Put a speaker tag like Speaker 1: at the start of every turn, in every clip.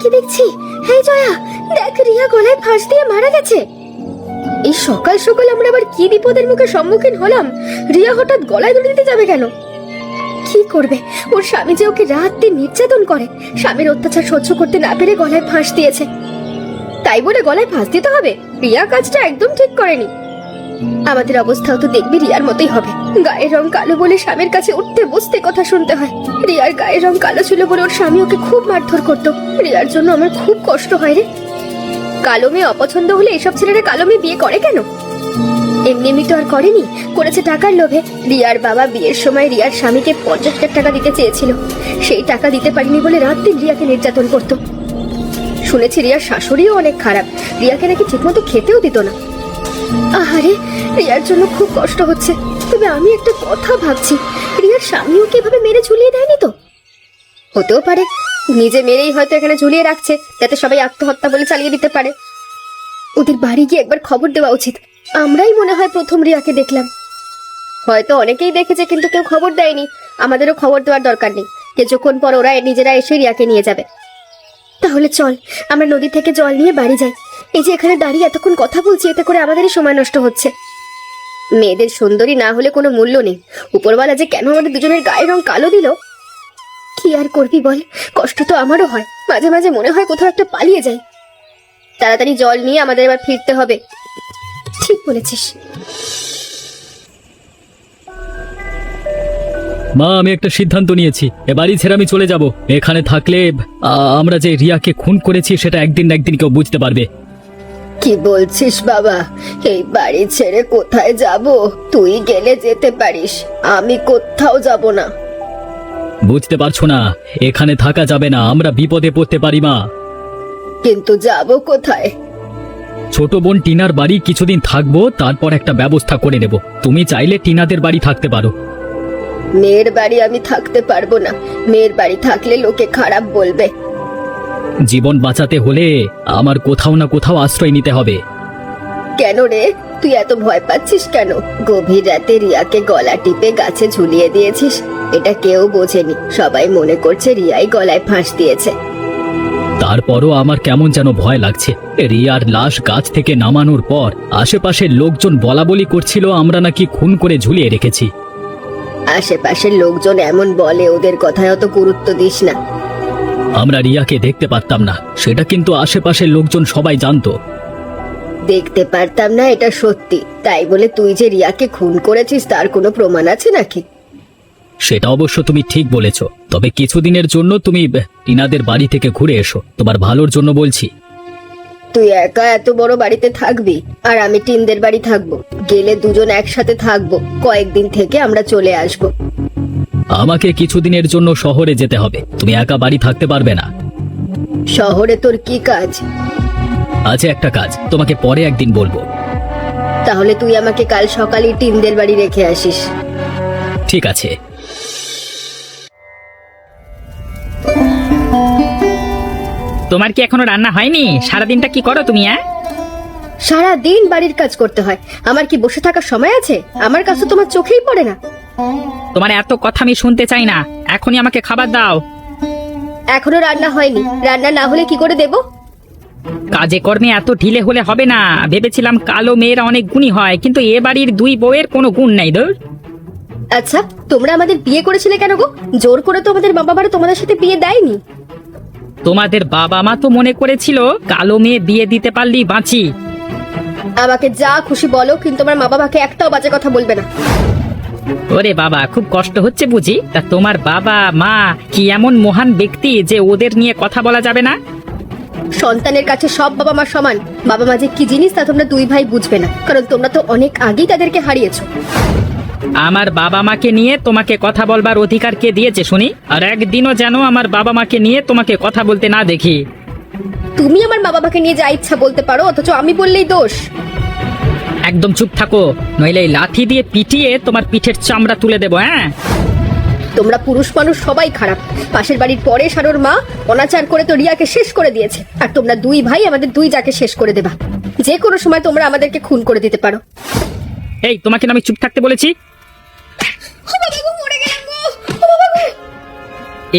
Speaker 1: কি দেখছি? হে জয়া, দেখ রিয়া গলায় ফাঁস দিয়ে মারা গেছে। এই সকাল সকাল আমরা আবার কি বিপদের মুখে সম্মুখীন হলাম? রিয়া হঠাৎ গলায় দড়ি দিতে যাবে কেন? কি করবে? ওর স্বামী যে ওকে রাত দিন নির্যাতন করে, স্বামীর অত্যাচার সহ্য করতে না পেরে গলায় ফাঁস দিয়েছে। তাই বলে গলায় ফাঁস দিতে হবে? রিয়া কাজটা একদম ঠিক করেনি। আমাদের অবস্থাও তো দেখবি রিয়ার মতোই হবে। গায়ের রং কালো বলে স্বামীর কাছে উঠতে বসতে কথা শুনতে হয়। রিয়ার গায়ের রং কালো ছিল বলে ওর স্বামী ওকে খুব মারধর করতো। রিয়ার জন্য আমার খুব কষ্ট হয় রে। কালো মেয়ে অপছন্দ হলে এসব ছেলেরা কালো মেয়ে বিয়ে করে কেন? এমনি এমনি তো আর করেনি, করেছে টাকার লোভে। রিয়ার বাবা বিয়ের সময় রিয়ার স্বামীকে 50,000 টাকা দিতে চেয়েছিল। সেই টাকা দিতে পারিনি বলে রাত দিন রিয়াকে নির্যাতন করতো। শুনেছি রিয়ার শাশুড়িও অনেক খারাপ, রিয়াকে নাকি ঠিকমতো খেতেও দিত না। আহারে, রিয়ার জন্য খুব কষ্ট হচ্ছে। তবে আমি একটা কথা ভাবছি, রিয়ার স্বামীও কি এভাবে মেরে ঝুলিয়ে দেয়নি তো? হতেও পারে, নিজে মেরেই হয়তো এখানে ঝুলিয়ে রাখছে, যাতে সবাই আত্মহত্যা বলে চালিয়ে দিতে পারে। ওদের বাড়ি গিয়ে একবার খবর দেওয়া উচিত। আমরাই মনে হয় প্রথম রিয়াকে দেখলাম। হয়তো অনেকেই দেখেছে কিন্তু কেউ খবর দেয়নি। আমাদেরও খবর দেওয়ার দরকার নেই, কিছুক্ষণ পর ওরা নিজেরা এসে রিয়াকে নিয়ে যাবে। তাহলে চল আমরা নদী থেকে জল নিয়ে বাড়ি যাই। এই যে এখানে দাঁড়িয়ে এতক্ষণ কথা বলছি, এতে করে আমাদেরই সময় নষ্ট হচ্ছে। মেয়েদের সুন্দরী না হলে কোনো মূল্য নেই। উপরওয়ালা যে কেন আমাদের দুজনের গায়ের রং কালো দিল? কি আর করবি বল, কষ্ট তো আমারও হয়। মাঝে মাঝে মনে হয় কোথাও একটা পালিয়ে যাই। তাড়াতাড়ি জল নিয়ে আমাদের এবার ফিরতে হবে। ঠিক বলেছিস।
Speaker 2: মা, আমি একটা সিদ্ধান্ত নিয়েছি, এ বাড়ি ছেড়ে আমি চলে যাব। এখানে থাকলে আমরা যে রিয়াকে খুন করেছি সেটা একদিন না একদিন কেউ বুঝতে পারবে।
Speaker 1: কি বলছিস বাবা? এই বাড়ি ছেড়ে কোথায় যাব? তুই গেলে যেতে পারিস, আমি কোথাও যাব না।
Speaker 2: বুঝতে পারছো না? এখানে থাকা যাবে না, আমরা বিপদে পড়তে পারি মা।
Speaker 1: কিন্তু যাব কোথায়?
Speaker 2: ছোট বোন টিনার বাড়ি কিছুদিন থাকবো, তারপর একটা ব্যবস্থা করে নেব। তুমি চাইলে টিনাদের বাড়ি থাকতে পারো।
Speaker 1: মেয়ের বাড়ি আমি থাকতে পারবো না। মেয়ের বাড়ি থাকলে লোকে খারাপ বলবে।
Speaker 2: জীবন বাঁচাতে হলে আমার কোথাও না কোথাও আশ্রয় নিতে হবে।
Speaker 1: কেন রে, তুই এত ভয় পাচ্ছিস কেন? গভীর রাতে রিয়াকে গলা টিপে গাছে ঝুলিয়ে দিয়েছিস, এটা কেউ বোঝেনি। সবাই মনে করছে রিয়াই গলায় ফাঁস দিয়েছে।
Speaker 2: তারপরও আমার কেমন যেন ভয় লাগছে। রিয়ার লাশ গাছ থেকে নামানোর পর আশেপাশের লোকজন বলা বলি করছিল আমরা নাকি খুন করে ঝুলিয়ে রেখেছি।
Speaker 1: আশেপাশের লোকজন এমন বলে, ওদের কথায় অত গুরুত্ব দিস না।
Speaker 2: আমরা রিয়াকে দেখতে পারতাম না, সেটা কিন্তু আশেপাশের লোকজন সবাই জানতো।
Speaker 1: দেখতে পারতাম না এটা সত্যি, তাই বলে তুই যে রিয়াকে খুন করেছিস তার কোনো প্রমাণ আছে নাকি?
Speaker 2: সেটা অবশ্য তুমি ঠিক বলেছ, তবে কিছুদিনের জন্য তুমি টিনাদের বাড়ি থেকে ঘুরে এসো, তোমার ভালোর জন্য বলছি।
Speaker 1: তুই একা এত বড় বাড়িতে থাকবি, আর আমি টিনদের বাড়ি থাকবো? গেলে দুজন একসাথে থাকবো, কয়েকদিন থেকে আমরা চলে আসবো।
Speaker 2: আমাকে কিছুদিনের জন্য শহরে যেতে হবে, তুমি একা বাড়ি থাকতে পারবে না।
Speaker 1: শহরে তোর কি কাজ?
Speaker 2: আছে একটা কাজ, তোমাকে পরে একদিন বলবো।
Speaker 1: তাহলে তুই আমাকে কাল সকালে টিনদের বাড়ি রেখে আসিস।
Speaker 2: ঠিক আছে।
Speaker 3: তোমার কি এখনো রান্না হয়নি? সারাদিনটা কি করো তুমি?
Speaker 1: সারা দিন বাড়ির কাজ করতে হয়, আমার কি বসে থাকার সময় আছে? আমার কাছে তোমার চোখেই পড়ে না।
Speaker 3: তোমার এত কথা আমি শুনতে চাই না, এখনই আমাকে খাবার দাও।
Speaker 1: এখনো রান্না হয়নি, রান্না না হলে কি করে দেব?
Speaker 3: কাজে কর্মে এত ঢিলে হলে হবে না। ভেবেছিলাম কালো মেয়েরা অনেক গুণী হয়, কিন্তু এ বাড়ির দুই বউয়ের কোনো গুণ নাই। ধর।
Speaker 1: আচ্ছা, তোমরা আমাদের বিয়ে করেছিলে কেন গো? জোর করে তো আমাদের বাবা মারা তোমাদের সাথে বিয়ে দেয়নি।
Speaker 3: তোমাদের বাবা মা তো মনে করেছিল কালো মেয়ে বিয়ে দিতে পারলেই বাঁচি।
Speaker 1: আমাকে যা খুশি বলো, কিন্তু আমার মা বাবাকে একটাও বাজে কথা বলবে না।
Speaker 3: ওরে বাবা, খুব কষ্ট হচ্ছে বুঝি? তা তোমার বাবা মা কি এমন মহান ব্যক্তি যে ওদের নিয়ে কথা বলা যাবে না?
Speaker 1: সন্তানের কাছে সব বাবা মা সমান। বাবা মা যে কি জিনিস তা তোমরা দুই ভাই বুঝবে না, কারণ তোমরা তো অনেক আগেই তাদেরকে হারিয়েছো।
Speaker 3: আমার বাবা মাকে নিয়ে তোমাকে কথা বলবার অধিকার কে দিয়েছে শুনি? আর একদিনও যেন আমার বাবা মাকে নিয়ে তোমাকে কথা বলতে না দেখি।
Speaker 1: তুমি আমার মা বাবাকে নিয়ে যা ইচ্ছা বলতে পারো, অথচ আমি বললেই দোষ।
Speaker 3: একদম চুপ থাকো, নইলে এই লাঠি দিয়ে পিটিয়ে তোমার পিঠের চামড়া তুলে দেবো। হ্যাঁ,
Speaker 1: তোমরা পুরুষ মানুষ সবাই খারাপ। পাশের বাড়ির পরে সারোর মা অনাচার করে তো রিয়াকে শেষ করে দিয়েছে, আর তোমরা দুই ভাই আমাদের দুই যাকে শেষ করে দেবা। যে কোনো সময় তোমরা আমাদেরকে খুন করে দিতে পারো।
Speaker 3: এই তোমাকে না আমি চুপ থাকতে বলেছি?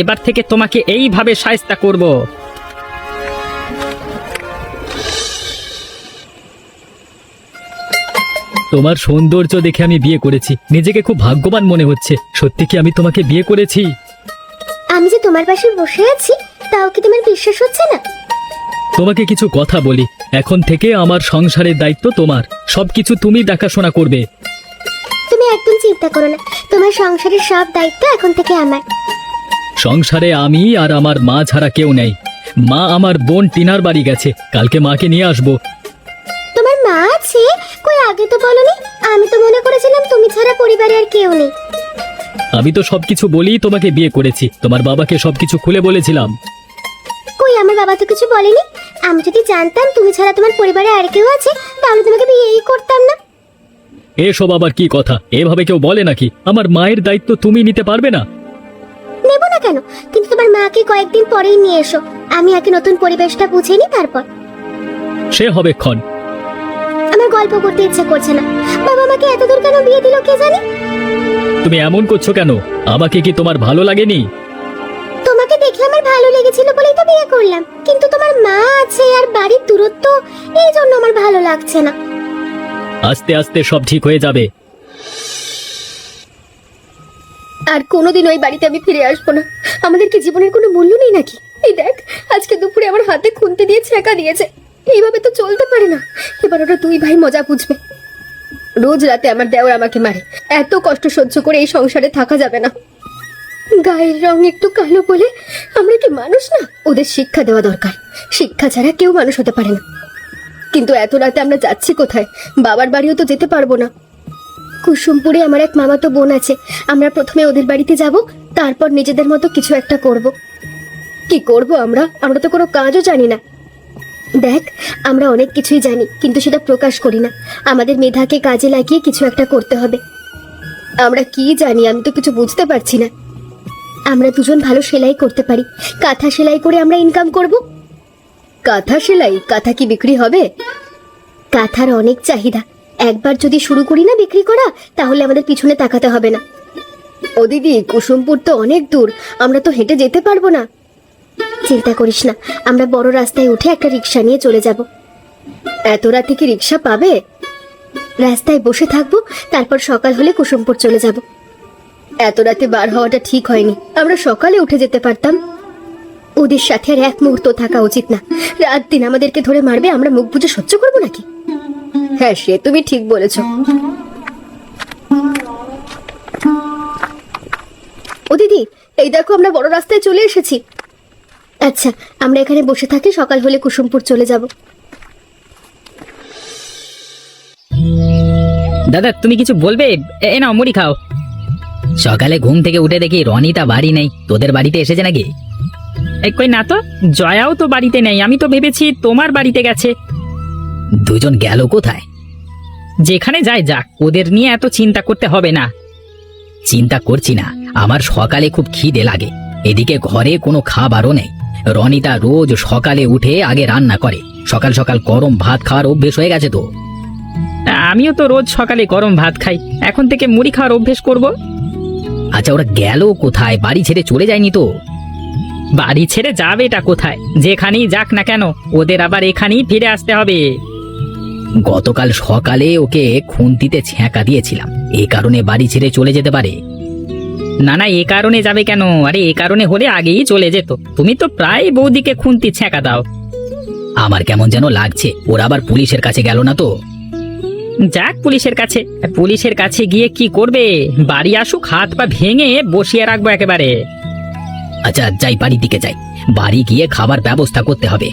Speaker 3: এবার থেকে তোমাকে এইভাবে শায়েস্তা করব।
Speaker 2: তোমার সৌন্দর্য দেখে আমি বিয়ে করেছি, নিজেকে খুব ভাগ্যবান মনে হচ্ছে। সত্যি কি আমি তোমাকে বিয়ে করেছি?
Speaker 1: আমি যে তোমার পাশে বসে আছি তাও কি তোমার বিশ্বাস হচ্ছে না?
Speaker 2: তোমাকে কিছু কথা বলি, এখন থেকে আমার সংসারের দায়িত্ব তোমার, সবকিছু তুমি দেখাশোনা করবে।
Speaker 1: তুমি একদম চিন্তা করো না, তোমার সংসারের সব দায়িত্ব এখন থেকে আমার।
Speaker 2: সংসারে আমি আর আমার মা ছাড়া কেউ নেই। মা আমার বোন টিনার বাড়ি গেছে, কালকে মাকে নিয়ে আসবো।
Speaker 1: তোমার মা আছে? কই আগে তো বলনি। আমি তো মনে করেছিলাম তুমি ছাড়া পরিবারে আর কেউ নেই।
Speaker 2: আমি তো সবকিছু বলি তোমাকে বিয়ে করেছি, তোমার বাবাকে সবকিছু খুলে বলেছিলাম।
Speaker 1: কই আমার বাবা তো কিছু বলেনি। আমি যদি জানতাম তুমি ছাড়া তোমার পরিবারে আর কেউ আছে তাহলে তোমাকে বিয়েই করতাম না।
Speaker 2: এসব আবার কি কথা? এভাবে কেউ বলে নাকি? আমার মায়ের দায়িত্ব তুমি নিতে পারবে না?
Speaker 1: নেব না কেন, কিন্তু তোমার মাকে কয়েকদিন পরেই নিয়ে এসো। আমি আগে নতুন পরিবেশটা বুঝে নি, তারপর।
Speaker 2: সে হবে ক্ষণ।
Speaker 1: আমার গল্প করতে ইচ্ছে করছে না। বাবা আমাকে এত দূর কেন বিয়ে দিল কে জানে।
Speaker 2: তুমি এমন করছো কেন? আমাকে কি তোমার ভালো লাগেনি?
Speaker 1: তোমাকে দেখে আমার ভালো লেগেছিল বলেই তো বিয়ে করলাম, কিন্তু তোমার মা আছে আর বাড়ির দূরত্ব, এই জন্য আমার ভালো লাগছে না।
Speaker 2: আস্তে আস্তে সব ঠিক হয়ে যাবে।
Speaker 1: আর কোনোদিন ওই বাড়িতে আমি ফিরে আসবো না। আমাদের কি জীবনের কোনো মূল্য নেই নাকি? এই দেখ, আজকে দুপুরে আমার হাতে খুন্তি দিয়ে ছেঁকা দিয়েছে। এইভাবে তো চলতে পারে না। এবার ওরা দুই ভাই মজা বুঝবে। রোজ রাতে আমার দেওর আমাকে মারে। এত কষ্ট সহ্য করে এই সংসারে থাকা যাবে না। গায়ের রং একটু কালো বলে আমরা কি মানুষ না? ওদের শিক্ষা দেওয়া দরকার। শিক্ষা ছাড়া কেউ মানুষ হতে পারে না। কিন্তু এত রাতে আমরা যাচ্ছি কোথায়? বাবার বাড়িও তো যেতে পারবো না। কুসুমপুরে আমার এক মামাতো বোন আছে। আমরা প্রথমে ওদের বাড়িতে যাব, তারপর নিজেদের মতো কিছু একটা করব। কি করব আমরা তো কোনো কাজও জানি না। দেখ, আমরা অনেক কিছুই জানি, কিন্তু সেটা প্রকাশ করি না। আমাদের মেধাকে কাজে লাগিয়ে কিছু একটা করতে হবে। আমরা কি জানি আমি তো কিছু বুঝতে পারছি না। আমরা দুজন ভালো সেলাই করতে পারি। কাঁথা সেলাই করে আমরা ইনকাম করব। কাঁথা সেলাই? কাঁথা কি বিক্রি হবে? কাঁথার অনেক চাহিদা। একবার যদি শুরু করি না বিক্রি করা, তাহলে আমাদের পিছনে তাকাতে হবে না। ও দিদি, কুসুমপুর তো অনেক দূর, আমরা তো হেঁটে যেতে পারবো না। চিন্তা করিস না, আমরা বড় রাস্তায় উঠে একটা রিক্সা নিয়ে চলে যাব। এত রাতে কি রিক্সা পাবে? রাস্তায় বসে থাকবো, তারপর সকাল হলে কুসুমপুর চলে যাব। এত রাতে বার হওয়াটা ঠিক হয়নি। আমরা সকালে উঠে যেতে পারতাম। ওদের সাথে আর এক মুহূর্ত থাকা উচিত না। রাত দিন আমাদেরকে ধরে মারবে, আমরা মুখ বুজে সহ্য করবো নাকি? হ্যাঁ, সে তুমি ঠিক বলেছ। ও দিদি, এই দেখো আমরা বড় রাস্তায় চলে এসেছি। আচ্ছা, আমরা এখানে বসে থাকি, সকাল হলে কুসুমপুর চলে যাব।
Speaker 3: দাদা, তুমি কিছু বলবে? এ নাও, মুড়ি খাও। সকালে ঘুম থেকে উঠে দেখি রনিতা বাড়ি নেই। তোদের বাড়িতে এসেছে নাকি? কই না তো, জয়াও তো বাড়িতে নেই। আমি তো ভেবেছি তোমার বাড়িতে গেছে। দুজন গেল কোথায়? যেখানে যায় যাক, ওদের নিয়ে এত চিন্তা করতে হবে না। চিন্তা করছি না, আমার সকালে খুব খিদে লাগে। এদিকে ঘরে কোনো খাবারও নেই। রনিতা রোজ সকালে উঠে আগে রান্না করে। সকাল সকাল গরম ভাত খাওয়ার অভ্যেস হয়ে গেছে তো। আমিও তো রোজ সকালে গরম ভাত খাই, এখন থেকে মুড়ি খাওয়ার অভ্যেস করব। আচ্ছা, ওরা গেল কোথায়? বাড়ি ছেড়ে চলে যায়নি তো? বাড়ি ছেড়ে যাবে এটা কোথায়? যেখানেই যাক না কেন, ওদের আবার এখানেই ফিরে আসতে হবে। গতকাল সকালে ওকে খুন্তিতে ছেঁকা দিয়েছিলাম, এই কারণে বাড়ি ছেড়ে চলে যেতে পারে। না না, এ কারণে যাবে কেন? আরে এ কারণে হলে আগেই চলে যেত। তুমি তো প্রায় বৌদিকে খুন্তি ছেঁকা দাও। আমার কেমন যেন লাগছে ওরা আবার পুলিশের কাছে গেল না তো। যাক, পুলিশের কাছে। পুলিশের কাছে গিয়ে কি করবে? বাড়ি আসুক, হাত পা ভেঙে বসিয়ে রাখবো একেবারে। আচ্ছা যাই, বাড়ির দিকে যাই। বাড়ি গিয়ে খাবার ব্যবস্থা করতে হবে।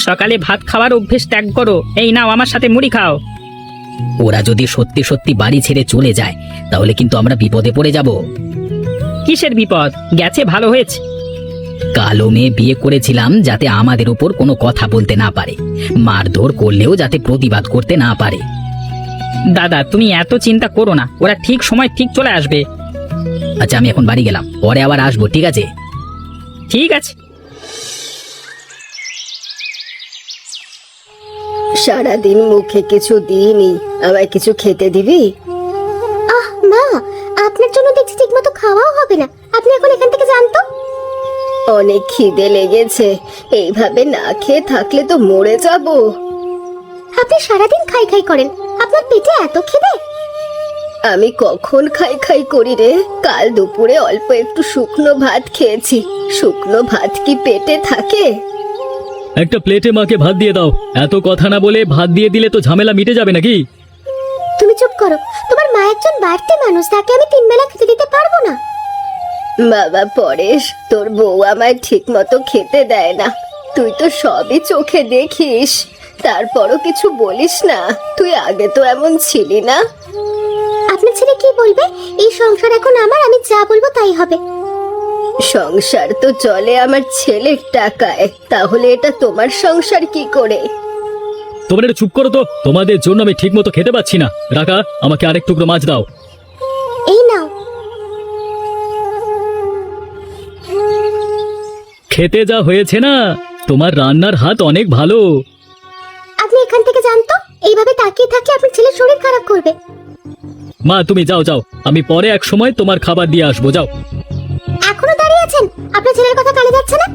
Speaker 3: সকালে ভাত খাওয়ার অভ্যেস ত্যাগ করো। এই নাও, আমার সাথে মুড়ি খাও। ওরা যদি সত্যি সত্যি বাড়ি ছেড়ে চলে যায়, তাহলে কিন্তু আমরা বিপদে পড়ে যাব। কিসের বিপদ? গেছে ভালো হয়েছে। কালো মেয়ে বিয়ে করেছিলাম যাতে আমাদের উপর কোনো কথা বলতে না পারে, মারধর করলেও যাতে প্রতিবাদ করতে না পারে। দাদা, তুমি এত চিন্তা করো না, ওরা ঠিক সময় ঠিক চলে আসবে। আচ্ছা, আমি এখন বাড়ি গেলাম, পরে আবার আসবো, ঠিক আছে? ঠিক আছে।
Speaker 1: সারাদিন মুখে কিছু দিইনি, আমায় কিছু খেতে দিবি? আহ মা, আপনার জন্য দেখছি ঠিক মতো খাওয়াও হবে না। আপনি এখন এখান থেকে যান তো। অনেক খিদে লেগেছে, এইভাবে না খেয়ে থাকলে তো মরে যাব। আপনি সারাদিন খাই খাই করেন, আপনার পেটে এত খিদে? আমি কখন খাই খাই করি রে? কাল দুপুরে অল্প একটু শুকনো ভাত খেয়েছি। শুকনো ভাত কি পেটে থাকে?
Speaker 2: একটা প্লেটে মাকে ভাত দিয়ে দাও। এত কথা না বলে ভাত দিয়ে দিলে তো ঝামেলা মিটে যাবে নাকি?
Speaker 1: তুমি চুপ করো, তোমার মা একজন বাড়তি মানুষ, তাকে আমি 3 বেলা খেতে দিতে পারবো না। বাবা পরেশ, তোর বউ আমায় ঠিক মতো খেতে দেয় না। তুই তো সবই চোখে দেখিস, তারপরও কিছু বলিস না। তুই আগে তো এমন ছিলি না। আপনার ছেলে কি বলবে? এই সংসার এখন আমার, আমি যা বলবো তাই হবে। সংসার তো চলে আমার ছেলের টাকায়, তাহলে এটা তোমার সংসার কি করে?
Speaker 2: তোমরা একটু চুপ করো তো, তোমাদের জন্য আমি ঠিক মতো খেতে পাচ্ছি না। রাখা, আমাকে আরেক টুকরো মাছ দাও।
Speaker 1: এই নাও।
Speaker 2: খেতে যা হয়েছে না, তোমার রান্নার হাত অনেক ভালো।
Speaker 1: আপনি এখান থেকে যান তো, এইভাবে তাকিয়ে থাকলে আপনার ছেলের শরীর খারাপ করবে।
Speaker 2: মা তুমি যাও যাও, আমি পরে এক সময় তোমার খাবার দিয়ে আসবো, যাও।
Speaker 1: এখনো দাঁড়িয়ে আছেন? আপনার ছেলের কথা কানে যাচ্ছে না?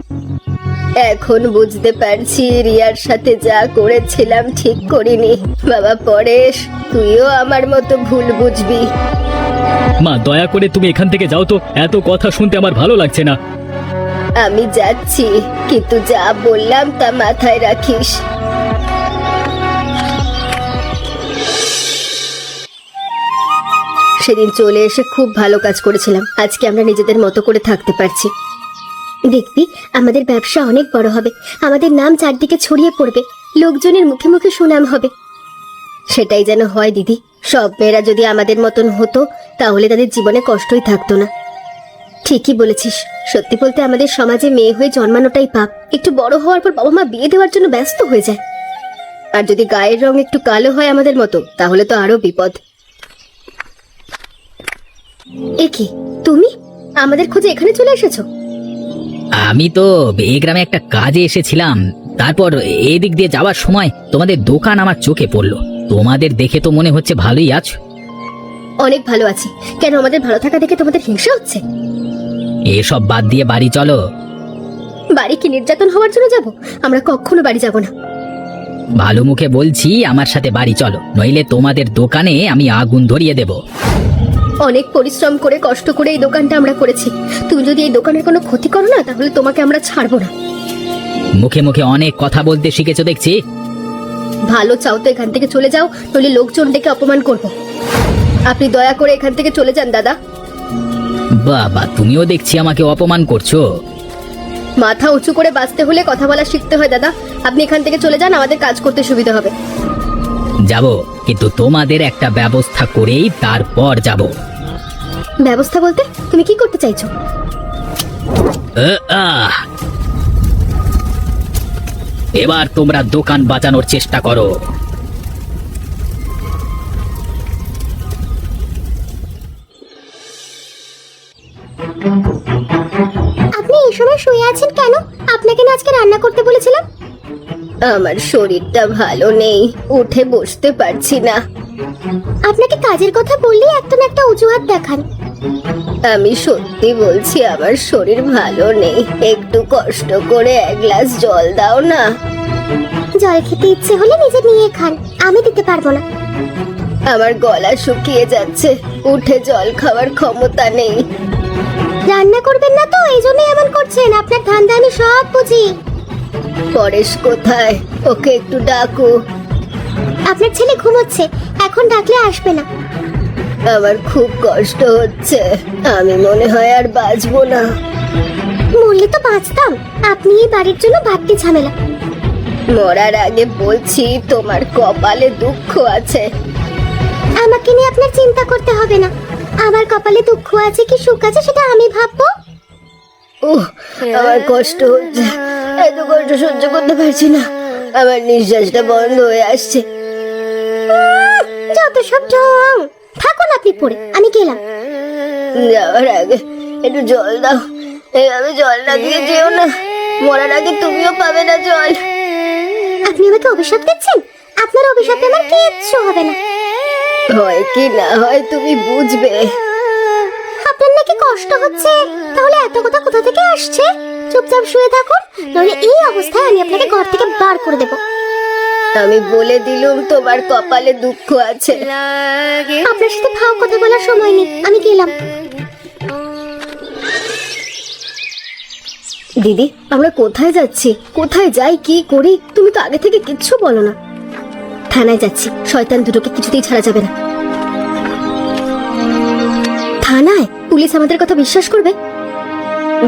Speaker 1: এখন বুঝতে পারছি রিয়ার সাথে যা করেছিলাম ঠিক করিনি। বাবা পরেশ, তুইও আমার মতো ভুল বুঝবি।
Speaker 2: মা দয়া করে তুমি এখান থেকে যাও তো, এত কথা শুনতে আমার ভালো লাগছে না।
Speaker 1: আমি যাচ্ছি, কিন্তু যা বললাম তা মাথায় রাখিস। সেদিন চলে এসে খুব ভালো কাজ করেছিলাম। আজকে আমরা নিজেদের মতো করে থাকতে পারছি। দেখবি, আমাদের ব্যবসা অনেক বড় হবে, আমাদের নাম চারদিকে ছড়িয়ে পড়বে, লোকজনের মুখে মুখে সুনাম হবে। সেটাই যেন হয় দিদি। সব মেয়েরা যদি আমাদের মতন হতো, তাহলে তাদের জীবনে কষ্টই থাকতো না। ঠিকই বলেছিস। সত্যি বলতে আমাদের সমাজে মেয়ে হয়ে জন্মানোটাই পাপ। একটু বড় হওয়ার পর বাবা মা বিয়ে দেওয়ার জন্য ব্যস্ত হয়ে যায়। আর যদি গায়ের রং একটু কালো হয় আমাদের মতো, তাহলে তো আরো বিপদ। এ কি, তুমি আমাদের খোঁজে এখানে চলে এসেছো?
Speaker 3: আমি তো এই গ্রামে একটা কাজে এসেছিলাম, তারপর এদিক দিয়ে যাওয়ার সময় তোমাদের দোকান আমার চোখে পড়লো। তোমাদের দেখে তো মনে হচ্ছে ভালোই আছো।
Speaker 1: অনেক ভালো আছি। কেন, আমাদের ভালো থাকা দেখে তোমাদের হিংসা হচ্ছে?
Speaker 3: এসব বাদ দিয়ে বাড়ি চলো।
Speaker 1: বাড়ি কি নির্যাতন হওয়ার জন্য যাব? আমরা কখনো বাড়ি যাব না।
Speaker 3: ভালো মুখে বলছি, আমার সাথে বাড়ি চলো, নইলে তোমাদের দোকানে আমি আগুন ধরিয়ে দেব।
Speaker 1: অনেক পরিশ্রম করে কষ্ট করে এই দোকানটা আমরা করেছি। তুমি যদি এই দোকানের কোনো ক্ষতি করো না, তাহলে তোমাকে আমরা ছাড়বো না।
Speaker 3: মুখে মুখে অনেক কথা বলতে শিখেছো দেখছি।
Speaker 1: ভালো চাও তো এখান থেকে চলে যাও, নইলে লোকজন ডেকে অপমান করব। আপনি দয়া করে এখান থেকে চলে যান দাদা।
Speaker 3: বাবা, তুমিও দেখছি আমাকে অপমান করছো।
Speaker 1: মাথা উঁচু করে বাঁচতে হলে কথা বলা শিখতে হয় দাদা। আপনি এখান থেকে চলে যান, আমাদের কাজ করতে সুবিধা হবে।
Speaker 3: যাব, কিন্তু তোমাদের একটা ব্যবস্থা করেই তারপর যাব।
Speaker 1: ব্যবস্থা বলতে তুমি কি করতে চাইছো?
Speaker 3: এবার তোমরা দোকান বাঁচানোর চেষ্টা করো।
Speaker 1: আপনি এই সময় শুয়ে আছেন কেন? আপনাকে না আজকে রান্না করতে বলেছিলাম। আমার শরীরটা ভালো নেই, উঠে বসতে পারছি না। আপনাকে কাজের কথা বললেই একটা না একটা অজুহাত দেখান। আমি সত্যি বলছি, আমার শরীর ভালো নেই। একটু কষ্ট করে 1 গ্লাস জল দাও না। জল খেতে ইচ্ছে হলে নিজে নিয়ে খান, আমি দিতে পারবো না। আমার গলা শুকিয়ে যাচ্ছে, উঠে জল খাওয়ার ক্ষমতা নেই। রান্না করবেন না তো, এই জন্য এমন করছেন। আপনার ধান্দা আমি সব বুঝি। পরেশ কোথায়? ওকে একটু ডাকো। আপনার ছেলে ঘুমোচ্ছে, এখন ডাকলে আসবে না। আমার খুব কষ্ট হচ্ছে, আমি মনে হয় আর বাঁচবো না। মরলে তো বাঁচতাম, আপনি এই বাড়ির জন্য বাড়তি ঝামেলা। মরার আগে বলছি, তোমার কপালে দুঃখ আছে। আমাকে নিয়ে আপনার চিন্তা করতে হবে না। আমার কপালে দুঃখ আছে কি সুখ আছে সেটা আমি ভাববো। আমার কষ্ট হচ্ছে, এত কষ্ট সহ্য করতে পারছি না। আমার নিঃশ্বাসটা বন্ধ হয়ে আসছে। যত সব ঢং, থাকুন আপনি পড়ে, আমি গেলাম। যাওয়ার আগে একটু জল দাও। এভাবে জল না দিয়ে যেও না, মরার আগে তুমিও পাবে না জল। আপনি আমাকে অভিশাপ দিচ্ছেন? আপনার অভিশাপে আমার কিচ্ছু হবে না। হয় কি না হয় তুমি বুঝবে। আপনার না কি কষ্ট হচ্ছে, তাহলে এত কথা কোথা থেকে আসছে? চুপচাপ শুয়ে থাকুন, নইলে এই অবস্থায় আমি আপনাকে ঘর থেকে বার করে দেব। আমি বলে দিলুম তোমার কপালে দুঃখ আছে। আপনার সাথে ভাও কথা বলার সময় নেই, আমি গেলাম। দিদি, আমরা কোথায় যাচ্ছি? কোথায় যাই, কি করি? তুমি তো আগে থেকে কিচ্ছু বলো না। থানায় যাচ্ছি, শয়তান দুটোকে কিছুতেই ছাড়া যাবে না। থানায়? পুলিশ আমাদের কথা বিশ্বাস করবে?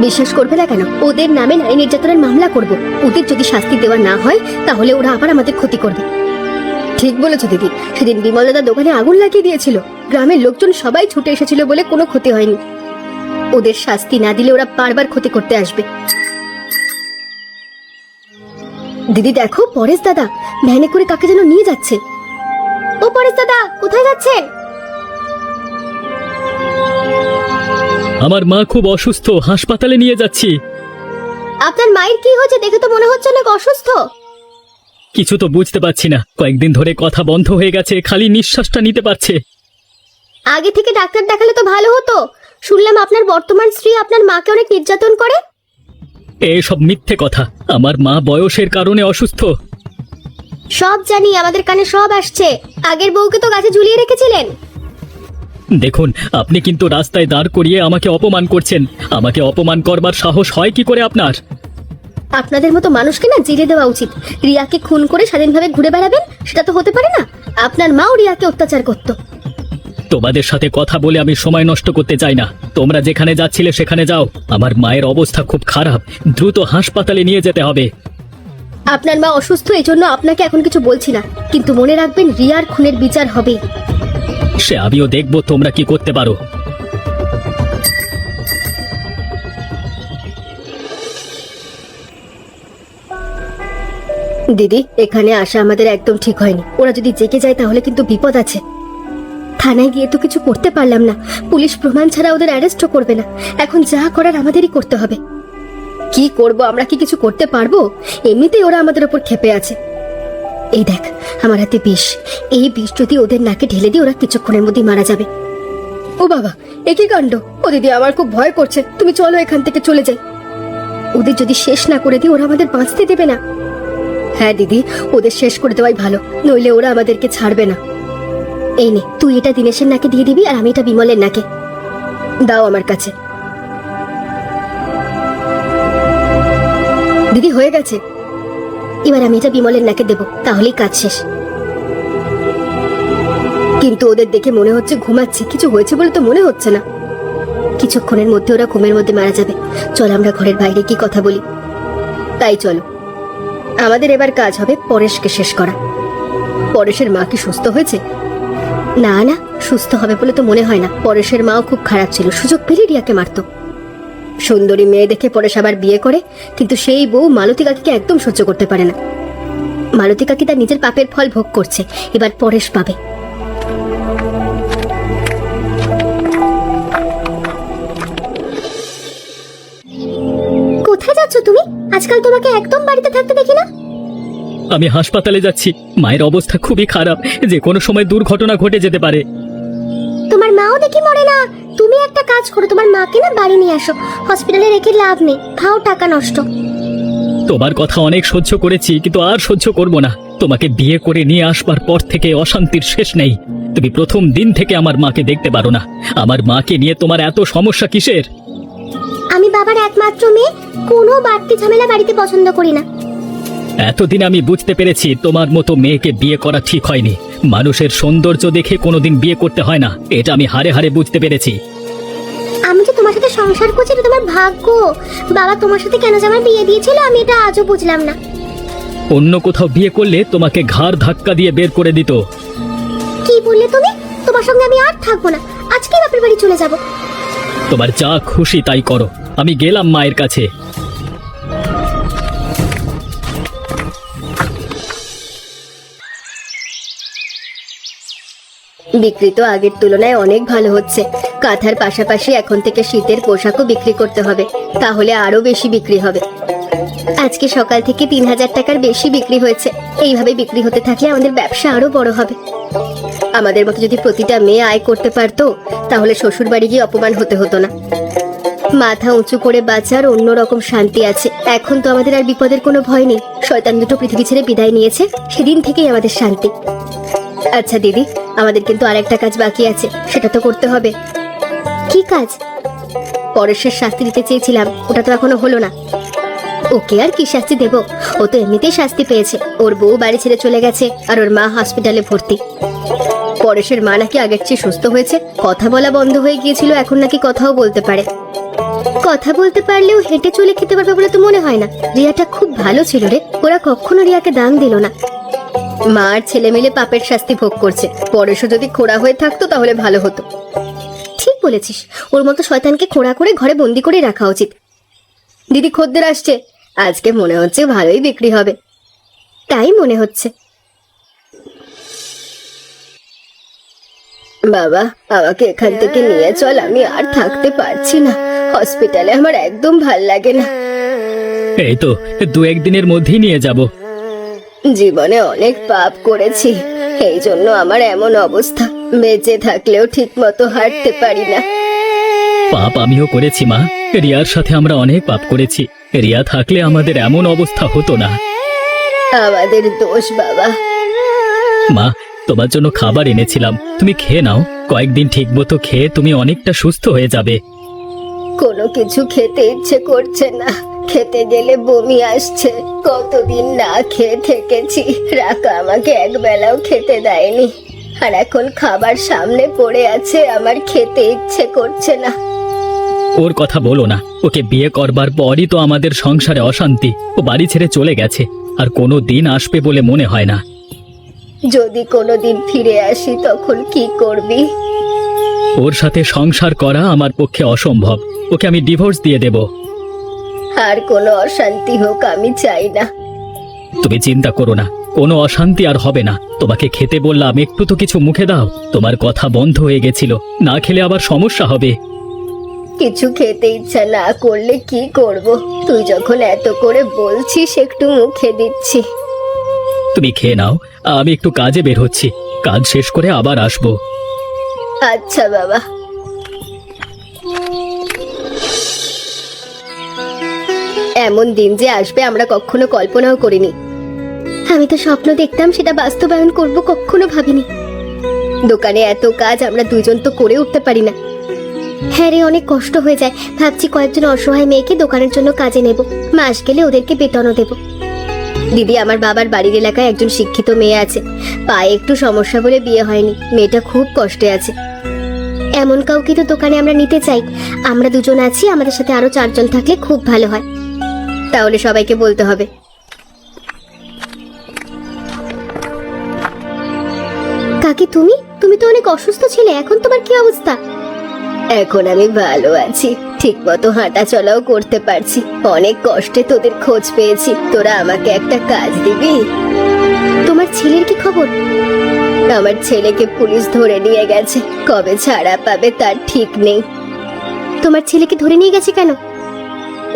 Speaker 1: বিশ্বাস করবে না কেন? ওদের নামে নারী নির্যাতনের মামলা করব। ওদের যদি শাস্তি দেওয়া না হয় তাহলে ওরা আবার আমাদের ক্ষতি করবে। ঠিক বলেছো দিদি, সেদিন বিমল দাদা দোকানে আগুন লাগিয়ে দিয়েছিল, গ্রামের লোকজন সবাই ছুটে এসেছিল বলে কোনো ক্ষতি হয়নি। ওদের শাস্তি না দিলে ওরা বারবার ক্ষতি করতে আসবে। দিদি দেখো, পরেশ দাদা ভ্যানে করে কাকে যেন নিয়ে যাচ্ছে। ও পরেশ দাদা, কোথায় যাচ্ছেন?
Speaker 2: আমার মা খুব অসুস্থ, হাসপাতালে নিয়ে যাচ্ছি।
Speaker 1: আপনার মায়ের কি হয়েছে? দেখে তো মনে হচ্ছে অনেক অসুস্থ।
Speaker 2: কিছু তো বুঝতে পারছি না, কয়েকদিন ধরে কথা বন্ধ হয়ে গেছে, খালি নিঃশ্বাসটা নিতে পারছে।
Speaker 1: আগে থেকে ডাক্তার দেখালে তো ভালো হতো। শুনলাম আপনার বর্তমান স্ত্রী আপনার মাকে অনেক নির্যাতন করে।
Speaker 2: এসব মিথ্যে কথা, আমার মা বয়সের কারণে অসুস্থ।
Speaker 1: সব জানি, আমাদের কানে সব আসছে। আগের বউকে তো গাছে ঝুলিয়ে রেখেছিলেন।
Speaker 2: দেখুন, আপনি কিন্তু রাস্তায় দাঁড় করিয়ে আমাকে অপমান করছেন। আমাকে অপমান করবার সাহস হয় কি করে আপনার?
Speaker 1: আপনাদের মতো মানুষকে না জেলে দেওয়া উচিত। রিয়াকে খুন করে স্বাধীনভাবে ঘুরে বেড়াবেন, সেটা তো হতে পারে না। আপনার মাও রিয়াকে অত্যাচার করত।
Speaker 2: তোমাদের সাথে কথা বলে আমি সময় নষ্ট করতে চাই না। তোমরা যেখানে যাচ্ছিলে সেখানে যাও। আমার মায়ের অবস্থা খুব খারাপ, দ্রুত হাসপাতালে নিয়ে যেতে হবে।
Speaker 1: আপনার মা অসুস্থ, এই জন্য আপনাকে এখন কিছু বলছি না, কিন্তু মনে রাখবেন রিয়ার খুনের বিচার হবে।
Speaker 2: সে আমিও দেখব তোমরা কি করতে পারো।
Speaker 1: দিদি, এখানে আসা আমাদের একদম ঠিক হয়নি। ওরা যদি জেগে যায় তাহলে কিন্তু বিপদ আছে। থানায় গিয়ে তো কিছু করতে পারলাম না, পুলিশ প্রমাণ ছাড়া ওদের অ্যারেস্টও করবে না। এখন যা করার আমাদেরই করতে হবে। কি করব আমরা? কি কিছু করতে পারবো? এমনিতেই ওরা আমাদের উপর ক্ষেপে আছে। এই দেখ, আমার হাতে বিষ। এই বিষ যদি ওদের নাকে ঢেলে দিই, ওরা কিছুক্ষণের মধ্যেই মারা যাবে। ও বাবা, এ কি কাণ্ড! ও দিদি, আমার খুব ভয় করছে। তুমি চলো, এখান থেকে চলে যাই। ওদের যদি শেষ না করে দিই, ওরা আমাদের বাঁচতে দেবে না। হ্যাঁ দিদি, ওদের শেষ করে দেওয়াই ভালো, নইলে ওরা আমাদেরকে ছাড়বে না। এই নে, তুই এটা দিনেশের নাকে দিয়ে দিবি, আর আমি এটা বিমলের নাকে। দাও আমার কাছে। দিদি, হয়ে গেছে। এবার আমি এটা বিমলের নাকে দেব, তাহলেই কাজ শেষ। কিন্তু ওদের দেখে মনে হচ্ছে ঘুমাচ্ছে, কিছু হয়েছে বলে তো মনে হচ্ছে না। কিছুক্ষণের মধ্যে ওরা ঘুমের মধ্যে মারা যাবে। চল আমরা ঘরের বাইরে কি কথা বলি। তাই চলো। আমাদের এবার কাজ হবে পরেশকে শেষ করা। পরেশের মা কি সুস্থ হয়েছে? না না, সুস্থ হবে বলে তো মনে হয় না। পরেশের মাও খুব খারাপ ছিল, সুযোগ পেলে রিয়াকে মারত। সুন্দরী মেয়ে দেখে পরেশ আবার বিয়ে করে, কিন্তু সেই বউ মালতী কাকিকে একদম সহ্য করতে পারে না। মালতী কাকি তার নিজের পাপের ফল ভোগ করছে, এবার পরেশ পাবে। কোথায় যাচ্ছ তুমি? আজকাল তোমাকে একদম বাড়িতে থাকতে দেখি না।
Speaker 2: আমি হাসপাতালে যাচ্ছি, মায়ের অবস্থা খুবই খারাপ, যে কোনো সময় দুর্ঘটনা ঘটে যেতে পারে।
Speaker 1: তোমার মাও দেখি মরে না। তুমি একটা কাজ করো, তোমার মাকে না বাড়ি নিয়ে আসো। হসপিটালে রেখে লাভ নেই, খাও টাকা নষ্ট।
Speaker 2: তোমার কথা অনেক সহ্য করেছি, কিন্তু আর সহ্য করব না। তোমাকে বিয়ে করে নিয়ে আসবার পর থেকে অশান্তির শেষ নেই। তুমি প্রথম দিন থেকে আমার মাকে দেখতে পারো না। আমার মাকে নিয়ে তোমার এত সমস্যা কিসের?
Speaker 1: আমি বাবার একমাত্র মেয়ে, কোনো বাড়তি ঝামেলা বাড়িতে পছন্দ করি না।
Speaker 2: এতদিন আমি বুঝতে পেরেছি তোমার মতো মেয়েকে বিয়ে করা ঠিক হয়নি। মানুষের সৌন্দর্য দেখে কোনোদিন বিয়ে করতে হয় না, এটা আমি হারে হারে বুঝতে পেরেছি।
Speaker 1: আমি যে তোমার সাথে সংসার করছি, এটা তোমার ভাগ্য। বাবা তোমার সাথে কেন যে আমার বিয়ে দিয়েছিল, আমি এটা আজও বুঝলাম না।
Speaker 2: অন্য কোথাও বিয়ে করলে তোমাকে ঘাড় ধাক্কা দিয়ে বের করে দিত।
Speaker 1: কি বললে তুমি? তোমার সঙ্গে আমি আর থাকবো না, আজকে বাপের বাড়ি চলে যাব।
Speaker 2: তোমার যা খুশি তাই করো, আমি গেলাম মায়ের কাছে।
Speaker 1: বিক্রি তো আগের তুলনায় অনেক ভালো হচ্ছে। কাঁথার পাশাপাশি এখন থেকে শীতের পোশাকও বিক্রি করতে হবে, তাহলে আরো বেশি বিক্রি হবে। আজকে সকাল থেকে 3000 টাকার বেশি বিক্রি হয়েছে। এইভাবে বিক্রি হতে থাকলে আমাদের ব্যবসা আরো বড় হবে। আমাদের মতো যদি প্রতিটা মেয়ে আয় করতে পারতো তাহলে শ্বশুর বাড়ি গিয়ে অপমান হতে হতো না। মাথা উঁচু করে বাঁচার অন্যরকম শান্তি আছে। এখন তো আমাদের আর বিপদের কোনো ভয় নেই। শয়তান দুটো পৃথিবী ছেড়ে বিদায় নিয়েছে, সেদিন থেকেই আমাদের শান্তি। আচ্ছা দিদি, আমাদের কিন্তু আরেকটা কাজ বাকি আছে, সেটা তো করতে হবে। কি কাজ? পরেশের শাস্তি দিতে চেয়েছিলাম, ওটা তো এখনো হলো না। ওকে আর কি শাস্তি দেব? ও তো এমনিতেই শাস্তি পেয়েছে। ওর বউ বাড়ি ছেড়ে চলে গেছে আর ওর মা হসপিটালে ভর্তি। পরেশের মা নাকি আগের চেয়ে সুস্থ হয়েছে, কথা বলা বন্ধ হয়ে গিয়েছিল, এখন নাকি কথাও বলতে পারে। কথা বলতে পারলেও হেঁটে চলে খেতে পারবে বলে তো মনে হয় না। রিয়াটা খুব ভালো ছিল রে, ওরা কখনো রিয়াকে দাম দিল না। মা আর ছেলে মিলে পাপের শাস্তি ভোগ করছে। পরেশও যদি খোড়া হয়ে থাকতো তাহলে ভালো হতো। ঠিক বলেছিস, ওর মতো শয়তানকে খোড়া করে ঘরে বন্দি করে রাখা উচিত। দিদি, খদ্দের আসছে, আজকে মনে হচ্ছে ভালোই বিক্রি হবে। তাই মনে হচ্ছে। বাবা, আমাকে এখান থেকে নিয়ে চল, আমি আর থাকতে পারছি না। হসপিটালে আমার একদম ভাল লাগে না।
Speaker 2: এই তো 2-1 দিনের মধ্যেই নিয়ে যাব।
Speaker 1: জীবনে অনেক পাপ করেছি, এই জন্য আমার এমন অবস্থা। বেঁচে থাকলেও ঠিক মতো হাঁটতে পারি না।
Speaker 2: পাপ আমিও করেছি মা, রিয়ার সাথে আমরা অনেক পাপ করেছি। রিয়া থাকলে আমাদের এমন অবস্থা হতো না।
Speaker 1: আমাদের দোষ বাবা।
Speaker 2: মা, তোমার জন্য খাবার এনেছিলাম, তুমি খেয়ে নাও। কয়েকদিন ঠিক মতো খেয়ে তুমি অনেকটা সুস্থ হয়ে যাবে।
Speaker 1: কোনো কিছু খেতে ইচ্ছে করছে না, খেতে গেলে বমি আসছে। কতদিন না খেয়ে থেকেছি, রাকা আমাকে একবেলাও খেতে দেয়নি, আর এখন খাবার সামনে পড়ে আছে, আমার খেতে ইচ্ছে করছে না।
Speaker 2: ওর কথা বলো না, ওকে বিয়ে করবার পরই তো আমাদের সংসারে অশান্তি। ও বাড়ি ছেড়ে চলে গেছে, আর কোনো দিন আসবে বলে মনে হয় না।
Speaker 1: যদি কোনোদিন ফিরে আসি তখন কি করবি?
Speaker 2: ওর সাথে সংসার করা আমার পক্ষে অসম্ভব। ওকে আমি ডিভোর্স দিয়ে দেব।
Speaker 1: আর কোনো অশান্তি হোক আমি চাই না।
Speaker 2: তুমি চিন্তা করো না, কোনো অশান্তি আর হবে না। তোমাকে খেতে বললাম, একটু তো কিছু মুখে দাও। তোমার কথা বন্ধ হয়ে গেছিল, না খেলে আবার সমস্যা হবে।
Speaker 1: কিছু খেতে ইচ্ছা না করলে কি করব? তুই যখন এত করে বলছিস, একটু মুখে দিচ্ছি।
Speaker 2: তুমি খেয়ে নাও, আমি একটু কাজে বের হচ্ছি, কাজ শেষ করে আবার আসবো।
Speaker 1: আচ্ছা বাবা। এমন দিন যে আসবে আমরা কখনো কল্পনাও করিনি। আমি তো স্বপ্ন দেখতাম, সেটা বাস্তবায়ন করব কখনো ভাবিনি। দোকানে এত কাজ আমরা দুজন তো করে উঠতে পারি না। হ্যাঁ রে, অনেক কষ্ট হয়ে যায়। ভাবছি কয়েকজন অসহায় মেয়েকে দোকানের জন্য কাজে নেব, মাস গেলে ওদেরকে বেতনও দেব। দিদি, আমার বাবার বাড়ির এলাকায় একজন শিক্ষিত মেয়ে আছে, পায়ে একটু সমস্যা বলে বিয়ে হয়নি। মেয়েটা খুব কষ্টে আছে। এমন কাউকে তো দোকানে আমরা নিতে চাই। আমরা দুজন আছি, আমাদের সাথে আরো 4 জন থাকলে খুব ভালো হয়। তাহলে সবাইকে বলতে হবে। কাকি, তুমি তুমি তো অনেক অসুস্থ ছিলে, এখন তোমার কি অবস্থা? এখন আমি ভালো আছি, ঠিক মতো হাঁটা চলাও করতে পারছি। অনেক কষ্টে তোদের খোঁজ পেয়েছি, তোরা আমাকে একটা কাজ দিবি? তোমার ছেলের কি খবর? আমার ছেলেকে পুলিশ ধরে নিয়ে গেছে, কবে ছাড়া পাবে তার ঠিক নেই। তোমার ছেলেকে ধরে নিয়ে গেছে কেন?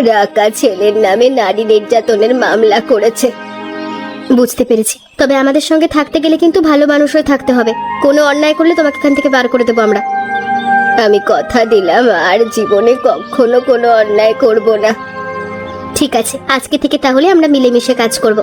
Speaker 1: রাকা ছেলের নামে নারী নির্যাতনের মামলা করেছে। বুঝতে পেরেছি, তবে আমাদের সঙ্গে থাকতে গেলে কিন্তু ভালো মানুষ হয়ে থাকতে হবে। কোনো অন্যায় করলে তোমাকে এখান থেকে বার করে দেবো আমরা। আমি কথা দিলাম আর জীবনে কখনো কোনো অন্যায় করব না। ঠিক আছে, আজকে থেকে তাহলে আমরা মিলেমিশে কাজ করব।